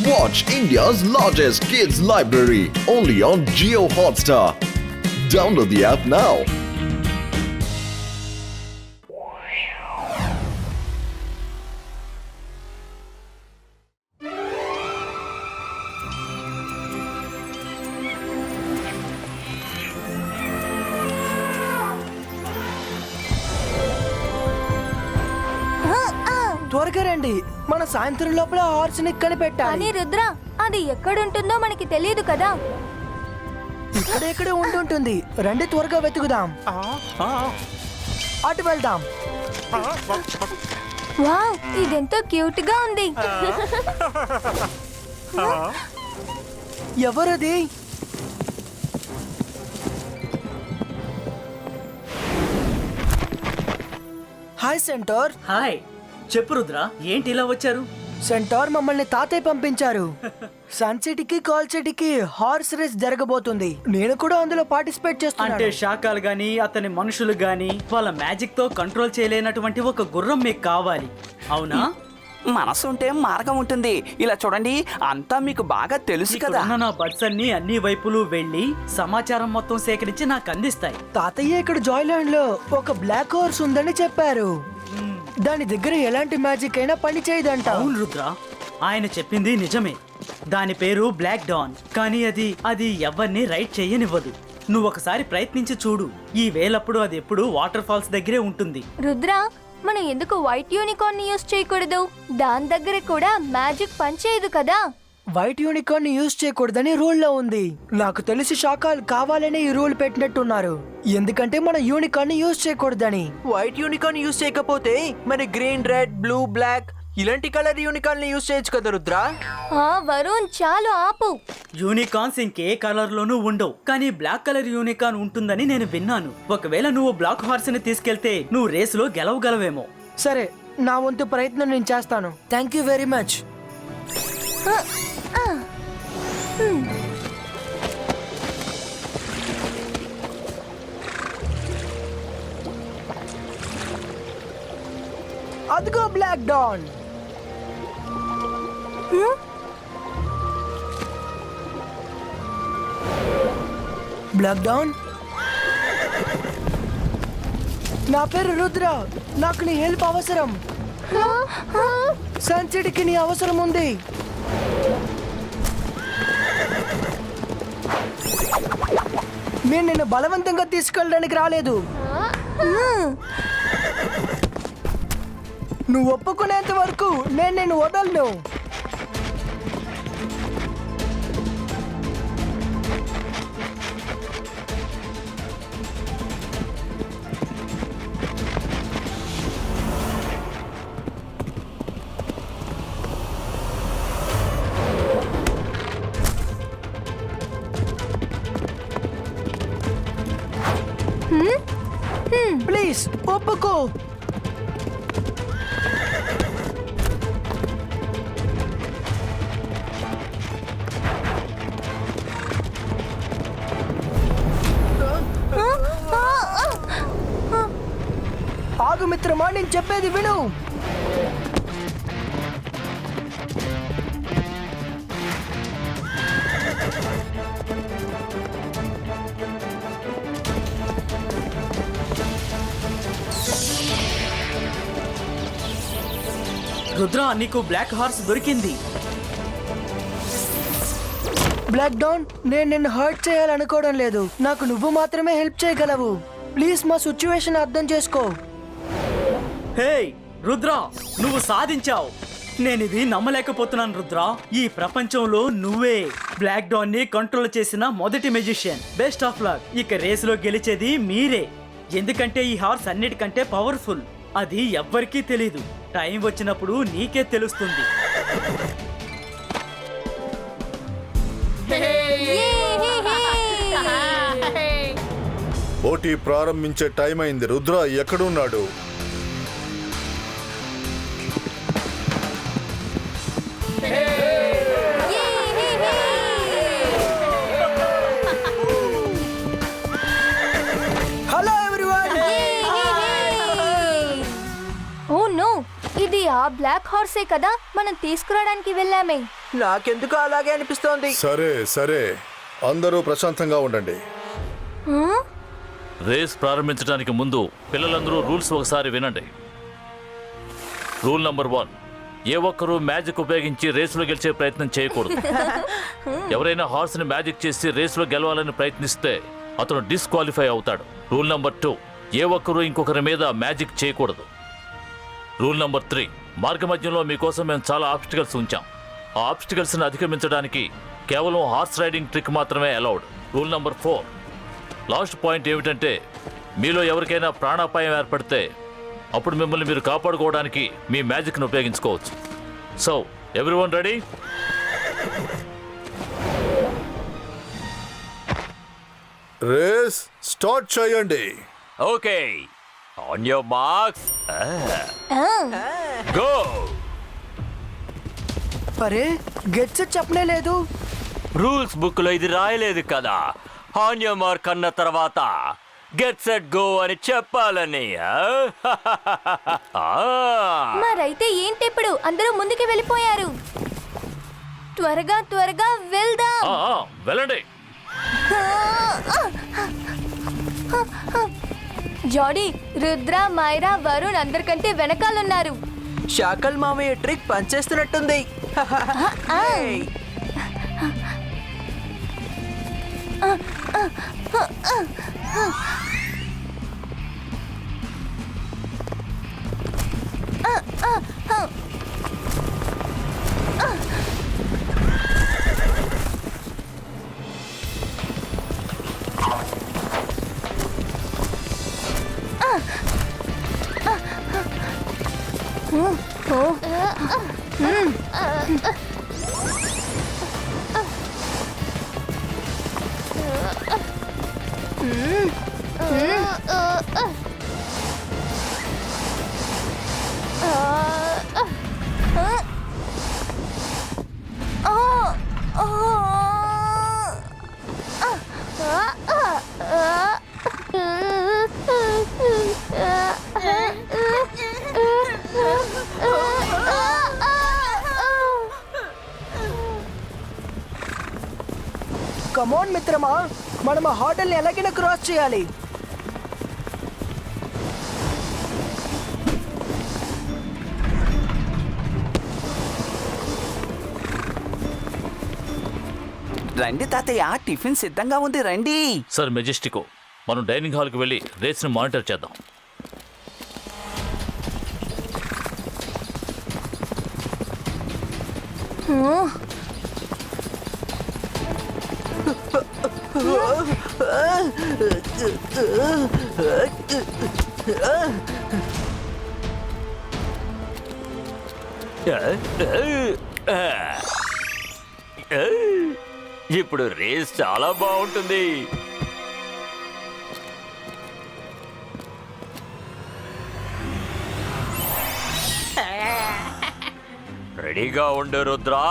Watch India's largest kids library only on Jio Hotstar. Download the app now. త్వరగా రండి, మన సాయంత్రం లోపల హార్స్ ని కనిపెట్టాలి. కానీ రుద్ర, అది ఎక్కడుంటుందో మనకి తెలియదు కదా. ఇక్కడెక్కడే ఉంటుంటుంది. రండి త్వరగా వెతుకుదాం. అటు వెళ్దాం. వావ్, ఇదెంతో క్యూట్ గా ఉంది. ఎవరది? Hi centre. హాయ్, చెప్పు రుద్ర, ఏంటి ఇలా వచ్చారు? సెంటర్ మమ్మల్ని తాతయ్య పంపించారు. సన్ సిటీకి కాల్ సిటీకి హార్స్ రేస్ జరగబోతుంది. నేను కూడా అందులో పార్టిసిపేట్ అంటే చేస్తున్నాను. శాఖలు గాని అతని మనుషులు గాని వాళ్ళ మ్యాజిక్ తో కంట్రోల్ చేయలేనటువంటి ఒక గుర్రం మీకు కావాలి, అవునా? మనసు ఉంటే మార్గం ఉంటుంది. ఇలా చూడండి, అంతా మీకు బాగా తెలుసు కదా. ఇక్కడున్న నా బడ్స్ అన్ని అన్ని వైపులు వెళ్ళి సమాచారం మొత్తం సేకరించి నాకు అందిస్తాయి. తాతయ్య ఇక్కడ జాయ్లాండ్ లో ఒక బ్లాక్ హార్స్ ఉందని చెప్పారు. దాని దగ్గర ఎలాంటి మ్యాజిక్ అయినా పని చేయదంట. అవును రుద్ర, ఆయన చెప్పింది నిజమే. దాని పేరు బ్లాక్ డాన్. కానీ అది ఎవరిని రైడ్ చేయనివ్వదు. నువ్వు ఒకసారి ప్రయత్నించి చూడు. ఈ వేలప్పుడు అది ఎప్పుడు వాటర్ ఫాల్స్ దగ్గరే ఉంటుంది. రుద్ర, మనం ఎందుకు వైట్ యూనికార్న్ ని యూస్ చేయకూడదు? దాని దగ్గర కూడా మ్యాజిక్ పనిచేయదు కదా. వైట్ యూనికార్న్ ని యూజ్ చేయకూడదని రూల్ లో ఉంది. నాకు తెలిసి శాఖలు కావాలనే ఈ రూల్ పెట్టినట్టున్నారు. ఎందుకంటే మన యూనికార్న్ ని యూజ్ చేయకూడదని. వైట్ యూనికార్న్ యూజ్ చేయకపోతే మరి గ్రీన్, రెడ్, బ్లూ, బ్లాక్ ఇలాంటి కలర్ యూనికార్న్ యూజ్ చేయొచ్చు కదా రుద్ర. వరుణ్, చాలు ఆపు. యూనికార్న్స్ ఇంకే కలర్ లోనూ ఉండవు, కానీ బ్లాక్ కలర్ యూనికార్న్ ఉంటుందని నేను విన్నాను. ఒకవేళ నువ్వు బ్లాక్ హార్స్ ని తీసుకెళ్తే నువ్వు రేసులో గెలవగలవేమో. సరే, నా వంతు ప్రయత్నం నేను చేస్తాను. Thank you very much. అదిగో బ్లాక్ డాన్. బ్లాక్ డాన్, నా పేరు రుద్ర. నాకు నీ హెల్ప్ అవసరం. సన్ సిటీకి నీ అవసరం ఉంది. నేను నిన్ను బలవంతంగా తీసుకెళ్ళడానికి రాలేదు. నువ్వు ఒప్పుకునేంత వరకు నేను నిన్ను వదలను. ప్లీజ్ ఒప్పుకో. ఆగు మిత్రమా, నేను చెప్పేది విను. రుద్ర, నీకు బ్లాక్ హార్స్ దొరికింది. బ్లాక్ డాన్, నేను నిన్ను హర్ట్ చేయాలనుకోవడం లేదు. నాకు నువ్వు మాత్రమే హెల్ప్ చేయగలవు. ప్లీజ్ మా సిచ్యువేషన్ అర్థం చేసుకో. హే రుద్ర, నువ్వు సాధించావు. నేనిది నమ్మలేకపోతున్నాను రుద్ర. ఈ ప్రపంచంలో నువ్వే బ్లాక్ డాన్ ని కంట్రోల్ చేసిన మొదటి మెజిషియన్. Best of luck. ఇక రేసులో గెలిచేది మీరే. ఎందుకంటే ఈ హార్స్ అన్నిటికంటే పవర్ఫుల్. అది ఎవ్వరికీ తెలీదు. టైం వచ్చినప్పుడు నీకే తెలుస్తుంది. పోటీ ప్రారంభించే టైం అయింది. రుద్ర ఎక్కడున్నాడు? Hello everyone. ఓ నో, ఇది ఆ బ్లాక్ హార్సే కదా మనం తీసుకురావడానికి వెళ్ళామే. నాకెందుకు అలాగే అనిపిస్తోంది. సరే సరే, అందరూ ప్రశాంతంగా ఉండండి. రేస్ ప్రారంభించడానికి ముందు పిల్లలందరూ రూల్స్ ఒకసారి వినండి. రూల్ నంబర్ 1, ఏ ఒక్కరూ మ్యాజిక్ ఉపయోగించి రేసులో గెలిచే ప్రయత్నం చేయకూడదు. ఎవరైనా హార్స్ని మ్యాజిక్ చేసి రేసులో గెలవాలని ప్రయత్నిస్తే అతను డిస్క్వాలిఫై అవుతాడు. రూల్ నంబర్ 2, ఏ ఒక్కరూ ఇంకొకరి మీద మ్యాజిక్ చేయకూడదు. రూల్ నంబర్ 3, మార్గ మధ్యంలో మీకోసం మేము చాలా ఆబ్స్టికల్స్ ఉంచాం. ఆ ఆబ్స్టికల్స్ని అధిగమించడానికి కేవలం హార్స్ రైడింగ్ ట్రిక్ మాత్రమే allowed. Rule number 4, last point ఏమిటంటే మీలో ఎవరికైనా ప్రాణాపాయం ఏర్పడితే అప్పుడు మిమ్మల్ని మీరు కాపాడుకోవడానికి మీ మ్యాజిక్ను ఉపయోగించుకోవచ్చు. So everyone ready? Race start చేయండి. Okay, on your marks, go. అరే గెట్స్ చెప్పనే లేదు. రూల్స్ బుక్ లో ఇది రాయలేదు కదా, ఆన్ యువర్ మార్క్ అన్న తర్వాత గెట్ సెట్ గో అని చెప్పాలని. మరైతే ఏంటి ఇప్పుడు అందరూ ముందుకు వెళ్ళిపోయారు. త్వరగా త్వరగా వెళ్దాం. వెళ్ళండి. జాడీ, రుద్ర, మైరా, వరుణ్ అందరికంటే వెనకాలన్నారు. షాకల్ మామయ్య ట్రిక్ పనిచేస్తున్నట్టుంది. Hey. కమోన్ మిత్రమా, మనం ఆ హోటల్ని ఎలాగైనా క్రాస్ చేయాలి. రండి తాతయ్య, టిఫిన్ సిద్ధంగా ఉంది, రండి. సార్ మెజెస్టికో, మనం డైనింగ్ హాల్కి వెళ్ళి రేస్ని మానిటర్ చేద్దాం. ఇప్పుడు రేస్ చాలా బాగుంటుంది. రెడీగా ఉండు Rudra.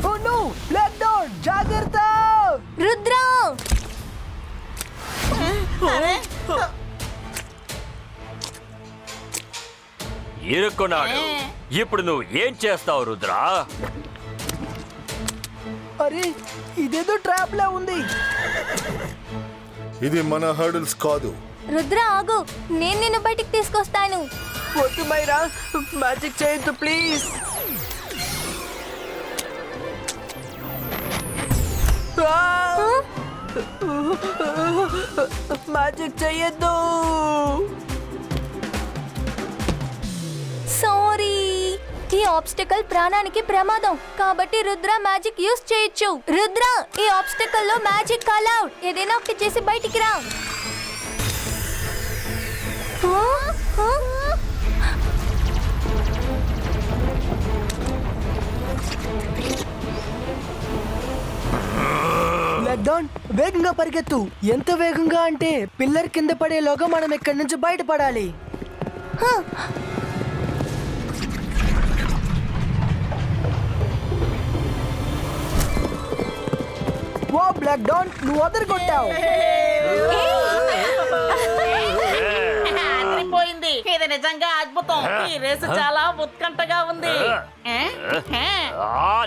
Oh no, black dot, జాగ్రత్త. రుద్ర, ఇరుక్కున్నాడు. ఇప్పుడు నువ్వు ఏం చేస్తావు రుద్రా? అరే ఇదేదో ట్రాప్ లా ఉంది. ఇది మన హర్డిల్స్ కాదు. రుద్ర ఆగు, నేను నిన్ను బయటికి తీసుకొస్తాను. వద్దు మైరా, మ్యాజిక్ చేయొద్దు ప్లీజ్. మ్యాజిక్ చేయొద్దు. సారీ, ఈ ఆబ్స్టికల్ ప్రాణానికి ప్రమాదం కాబట్టి రుద్ర మ్యాజిక్ యూస్ చేయొచ్చు. రుద్ర, ఈ ఆబ్స్టికల్ లో మ్యాజిక్ అలౌడ్. ఏదైనా ఒకటి చేసి బయటికి రా. బ్లాక్ డాట్, వేగంగా పరిగెత్తు. ఎంత వేగంగా అంటే పిల్లర్ కింద పడేలోగా మనం ఇక్కడి నుంచి బయటపడాలి. వావ్ బ్లాక్ డాన్, నువ్వు అదరగొట్టావు. అదిరిపోయింది. ఇది నిజంగా అద్భుతం. ఈ రేసు చాలా ఉత్కంఠగా ఉంది.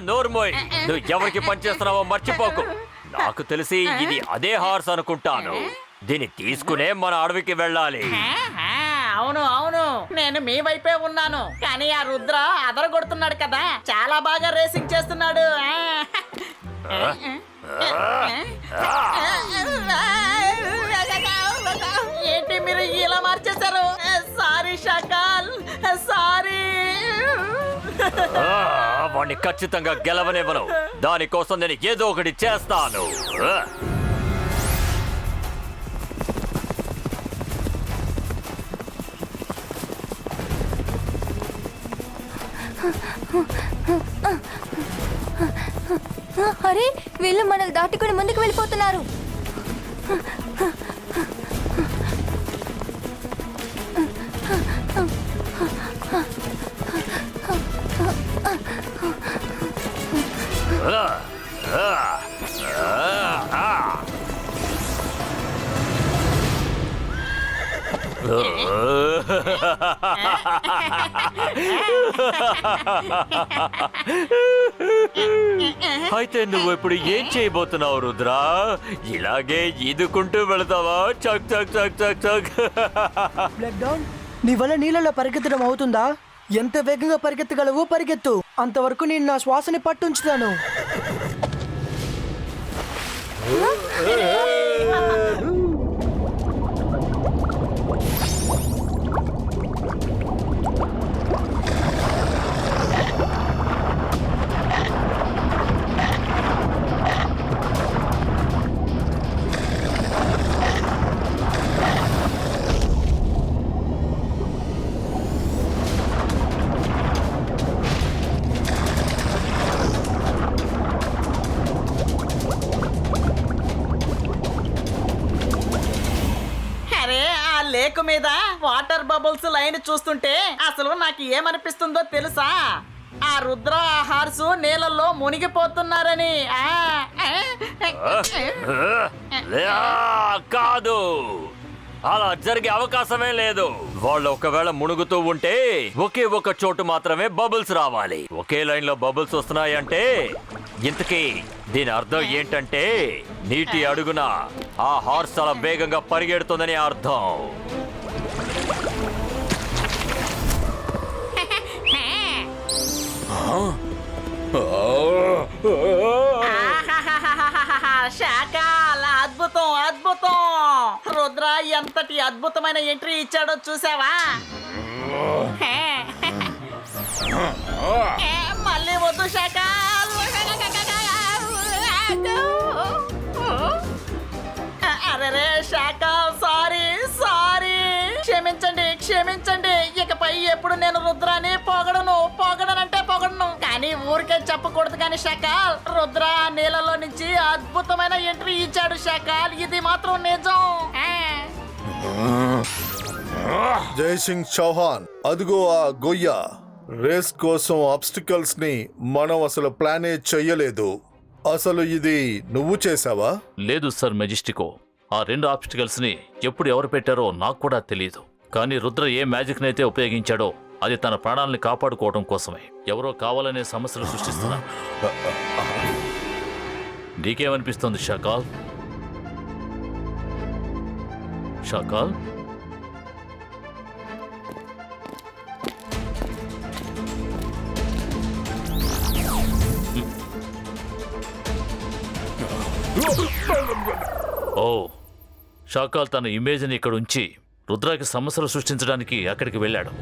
నోర్మోయ్, నువ్వు ఎవరికి పనిచేస్తున్నావో మర్చిపోకు. నాకు తెలిసి ఇది అదే హార్స్ అనుకుంటాను. దీన్ని తీసుకునే మన అడవికి వెళ్ళాలి. అవును అవును, నేను మీ వైపే ఉన్నాను. కానీ ఆ రుద్ర అదరగొడుతున్నాడు కదా, చాలా బాగా రేసింగ్ చేస్తున్నాడు. ఏంటి మీరు ఇలా మార్చేశారు? Sorry Shakal, sorry. వాడిని ఖచ్చితంగా గెలవనివ్వను. దానికోసం నేను ఏదో ఒకటి చేస్తాను. అరే, వీళ్ళు మనల్ని దాటుకుని ముందుకు వెళ్ళిపోతున్నారు. అయితే నువ్వు ఇప్పుడు ఏం చేయబోతున్నావు రుద్రా? ఇలాగే ఈదుకుంటూ వెళతావా? చక్ చక్ చక్ చక్ చక్. బ్లాక్ డాన్, నీ వల్ల నీళ్ళలో పరిగెత్తడం అవుతుందా? ఎంత వేగంగా పరిగెత్తగలవో పరిగెత్తు. అంతవరకు నేను నా శ్వాసని పట్టుంచుతాను. లేక్ మీద వాటర్ బబుల్స్ లైన్ చూస్తుంటే అసలు నాకు ఏమనిపిస్తుందో తెలుసా? ఆ రుద్ర ఆ హార్సు నీళ్ళల్లో మునిగిపోతున్నారని. కాదు, అలా జరిగే అవకాశమే లేదు. వాళ్ళు ఒకవేళ మునుగుతూ ఉంటే ఒకే ఒక చోటు మాత్రమే బబుల్స్ రావాలి. ఒకే లైన్ లో బబుల్స్ వస్తున్నాయంటే ఇంతకీ దీని అర్థం ఏంటంటే నీటి అడుగున ఆ హార్స్ చాలా వేగంగా పరిగెడుతుందని అర్థం. శాకాల్, అద్భుతం అద్భుతం. రుద్ర ఎంతటి అద్భుతమైన ఎంట్రీ ఇచ్చాడో చూసావా? మళ్ళీ వద్దు శాకాల్. అరే శాకాల్, సారీ సారీ, క్షమించండి క్షమించండి. ఇకపై ఎప్పుడు నేను రుద్రాన్ని పొగడనంటే పొగడను, కానీ ఊరికే చెప్పకూడదు. కానీ శాకాల్, రుద్ర నీళ్ళలో నుంచి అద్భుతమైన ఎంట్రీ ఇచ్చాడు శాకాల్, ఇది మాత్రం నిజం. జై సింగ్ చౌహాన్, అదిగో ఆ గొయ్య. రేస్ కోసం ఆబ్స్టికల్స్ ని మనం అసలు ప్లానే చెయ్యలేదు. అసలు ఇది నువ్వు చేసావా? లేదు సార్ మెజెస్టికో. ఆ 2 ఆబ్స్టికల్స్ ని ఎప్పుడు ఎవరు పెట్టారో నాకు కూడా తెలియదు. కానీ రుద్ర ఏ మ్యాజిక్ నైతే ఉపయోగించాడో అది తన ప్రాణాలని కాపాడుకోవడం కోసమే. ఎవరో కావాలనే సమస్యలు సృష్టిస్తున్నారు. నీకేమనిపిస్తుంది షకాల్? షకాల్, ఓ, షాకాల్ తన ఇమేజ్ని ఇక్కడ ఉంచి రుద్రాకి సమస్యలు సృష్టించడానికి అక్కడికి వెళ్ళాడు.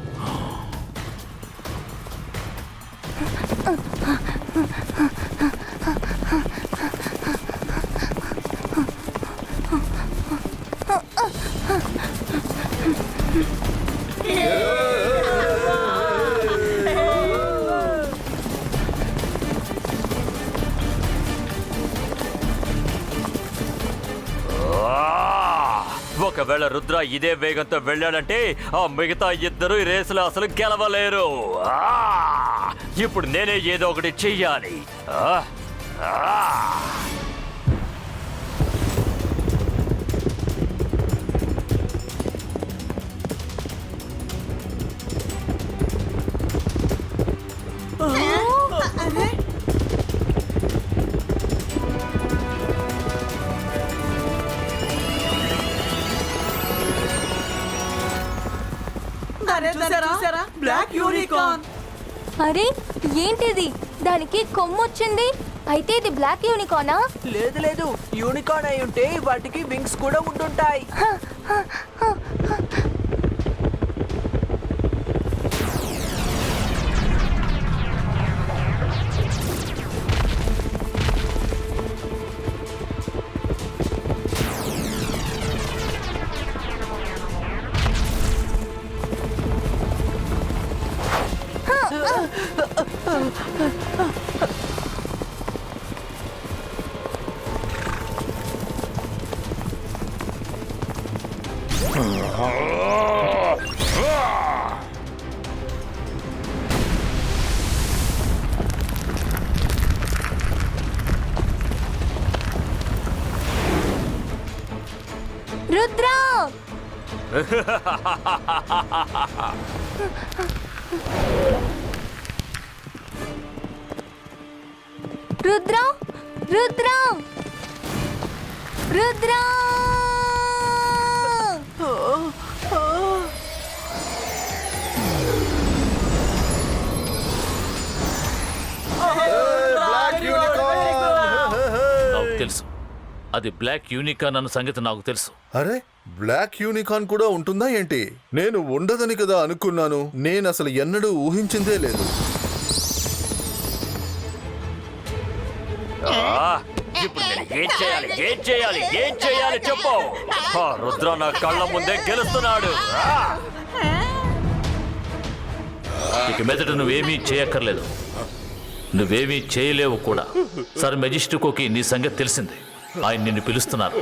ఒకవేళ రుద్ర ఇదే వేగంతో వెళ్ళాడంటే ఆ మిగతా ఇద్దరు ఈ రేసులో అసలు గెలవలేరు. ఇప్పుడు నేనే ఏదో ఒకటి చెయ్యాలి. చూసారా బ్లాక్ యూనికార్న్. అరే ఏంటిది, దానికి కొమ్ము వచ్చింది. అయితే ఇది బ్లాక్ యూనికార్నా? లేదు లేదు, యూనికార్న్ అయి ఉంటే వాటికి వింగ్స్ కూడా ఉంటుంటాయి. రుద్ర, రుద్ర, రుద్ర, రుద్ర. నాకు తెలుసు, అది బ్లాక్ యూనికార్న్ అన్న సంగతి నాకు తెలుసు. అరే బ్లాక్ యూనికార్న్ కూడా ఉంటుందా ఏంటి? నేను ఉండదని కదా అనుకున్నాను. నేను అసలు ఎన్నడూ ఊహించిందే లేదు. ఇప్పుడు నేను ఏం చేయాలి చెప్పు. రుద్ర నా కళ్ళ ముందే గెలుస్తున్నాడు. ఇక మీదట నువ్వేమీ చేయక్కర్లేదు, నువ్వేమీ చేయలేవు కూడా. సర్ మెజిస్టికోకి నీ సంగతి తెలిసింది, ఆయన నిన్ను పిలుస్తున్నారు.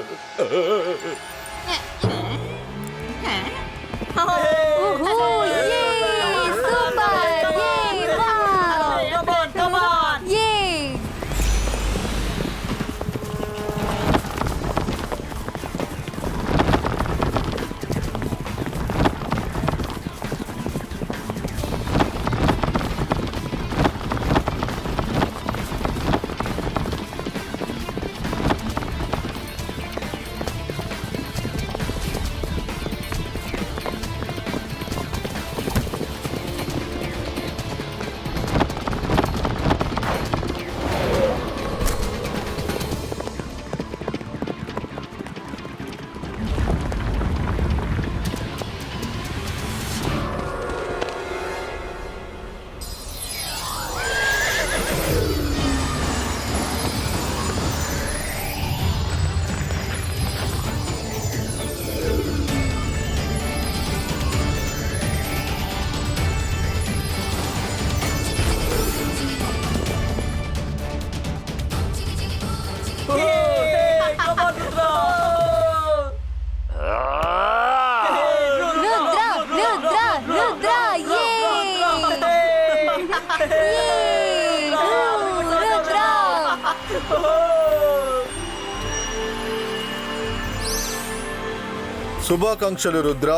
శుభాకాంక్షలు రుద్ర,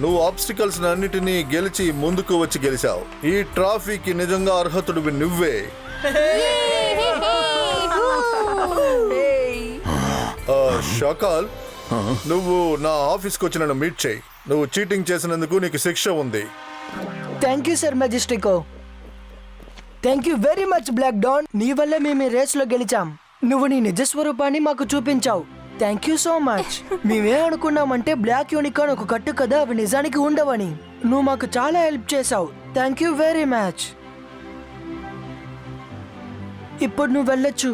నువ్వు ఆబ్స్టికల్స్ అన్నిటినీ గెలిచి ముందుకు వచ్చి గెలిచావు. ఈ ట్రాఫీకి నిజంగా అర్హతుడివి నువ్వే. షకాల్, నువ్వు నా ఆఫీస్కి వచ్చి నన్ను మీట్ చేయి. నువ్వు చీటింగ్ చేసినందుకు నీకు శిక్ష ఉంది. Thank you sir Majestico. Thank you very much black don. నీ వల్ల మేము ఈ రేస్లో గెలిచాం. నువ్వు నీ నిజ స్వరూపాన్ని మాకు చూపించావు. Thank you so much. మేమే అనుకున్నామంటే బ్లాక్ యూనికార్న్ ఒక కట్టు కదా, అవి నిజానికి ఉండవని. నువ్వు మాకు చాలా హెల్ప్ చేసావు. Thank you very much. ఇప్పుడు నువ్వు వెళ్ళొచ్చు.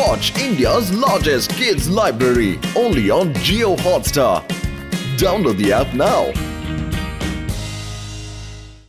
Watch India's largest kids library only on Jio Hotstar. Download the app now.